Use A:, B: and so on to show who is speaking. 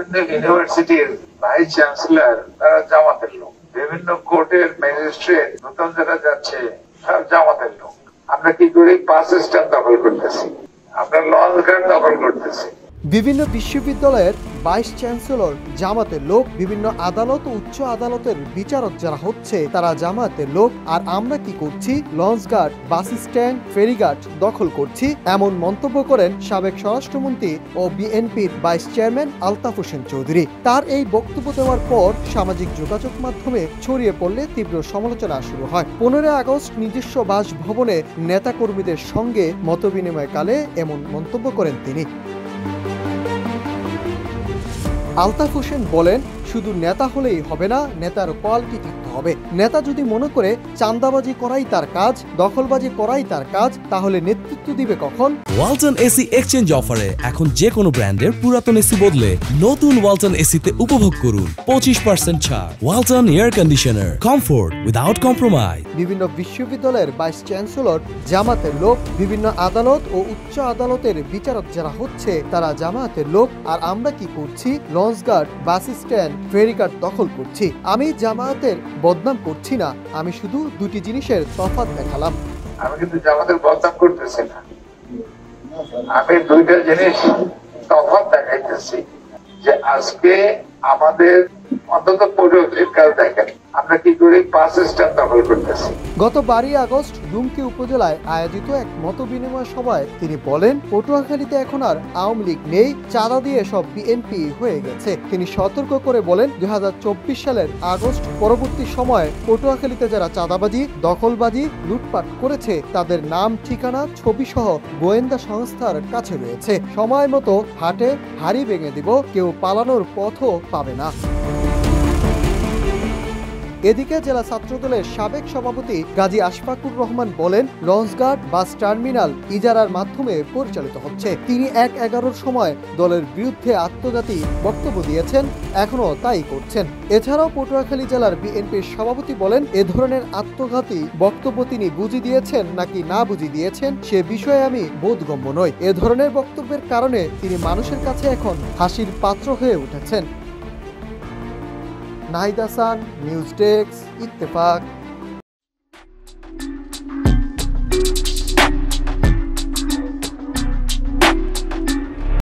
A: বিভিন্ন ইউনিভার্সিটির vice chancellor তারা জামাতের লোক, বিভিন্ন কোর্টের ম্যাজিস্ট্রেট নতুন যারা যাচ্ছে সব জামাতের লোক। আমরা কি করি? বাস স্ট্যান্ড দখল করতেছি, আমরা লঞ্চ ঘাট দখল করতেছি।
B: বিভিন্ন বিশ্ববিদ্যালয়ের ভাইস চ্যান্সেলর জামাতের লোক, বিভিন্ন আদালত ও উচ্চ আদালতের বিচারক যারা হচ্ছে তারা জামাতের লোক, আর আমরা কি করছি? লঞ্চঘাট, বাস স্ট্যান্ড, ফেরিঘাট দখল করছি, এমন মন্তব্য করেন সাবেক স্বরাষ্ট্রমন্ত্রী ও বিএনপির ভাইস চেয়ারম্যান আলতাফ হোসেন চৌধুরী। তার এই বক্তব্য দেওয়ার পর সামাজিক যোগাযোগ মাধ্যমে ছড়িয়ে পড়লে তীব্র সমালোচনা শুরু হয়। 15 আগস্ট নিজস্ব বাসভবনে নেতাকর্মীদের সঙ্গে মতবিনিময়কালে এমন মন্তব্য করেন তিনি। আলতাফ হোসেন বলেন, শুধু নেতা হলেই হবে না, নেতার কোয়ালিটি থাকতে হবে। নেতা যদি মনে করে চাঁদাবাজি করাই তার কাজ, দখলবাজি করাই তার কাজ, তাহলে নেতৃত্ব দিবে কখন?
C: ওয়ালটন এসি এক্সচেঞ্জ অফারে এখন যে কোনো ব্র্যান্ডের পুরাতন এসি বদলে নতুন ওয়ালটন এসিতে উপভোগ করুন 25% ছাড়। Walton air conditioner, comfort without compromise.
B: বিভিন্ন বিশ্ববিদ্যালয়ের ভাইস চ্যান্সেলর জামাতের লোক, বিভিন্ন আদালত ও উচ্চ আদালতের বিচারক যারা হচ্ছে তারা জামাতের লোক, আর আমরা কি করছি? লঞ্চঘাট, বাস স্ট্যান্ড, ফেরিঘাট দখল করছি। আমি জামায়াতের বদনাম করছি না, আমি শুধু দুটি জিনিসের তফাৎ দেখালাম।
A: আমি কিন্তু জামাতের বদনাম করতেছি না, আমি দুইটা জিনিস তফাৎ দেখাইতেছি। যে আজকে আমাদের অন্তত পরিবর্তিত কাজ দেখেন, আমরা কি করি? বাস স্ট্যান্ড দখল করতেছি।
B: গত 12 আগস্ট ডুমকি উপজেলায় আয়োজিত এক মতবিনিময় সভায় তিনি বলেন, পটুয়াখালীতে এখন আর আওয়ামী লীগ নেই, চাঁদা দিয়ে সব বিএনপি হয়ে গেছে। তিনি সতর্ক করে বলেন, 2024 সালের আগস্ট পরবর্তী সময়ে পটুয়াখালীতে যারা চাঁদাবাজি, দখলবাজি, লুটপাট করেছে তাদের নাম, ঠিকানা, ছবি সহ গোয়েন্দা সংস্থার কাছে রয়েছে। সময় মতো হাটে হাড়ি ভেঙে দিব, কেউ পালানোর পথও পাবে না। এদিকে জেলা ছাত্রদলের সাবেক সভাপতি গাজী আশফাকুর রহমান বলেন, লঞ্চঘাট, বাস টার্মিনাল ইজারার মাধ্যমে পরিচালিত হচ্ছে। তিনি 1/11-র সময় দলের বিরুদ্ধে আত্মঘাতী বক্তব্য দিয়েছেন, এখনো তাই করছেন। এছাড়াও পটুয়াখালী জেলার বিএনপির সভাপতি বলেন, এ ধরনের আত্মঘাতী বক্তব্য তিনি বুঝি দিয়েছেন নাকি না বুঝি দিয়েছেন সে বিষয়ে আমি বোধগম্য নই। এ ধরনের বক্তব্যের কারণে তিনি মানুষের কাছে এখন হাসির পাত্র হয়ে উঠেছেন। Nahid Hasan, news desk, Ittefaq.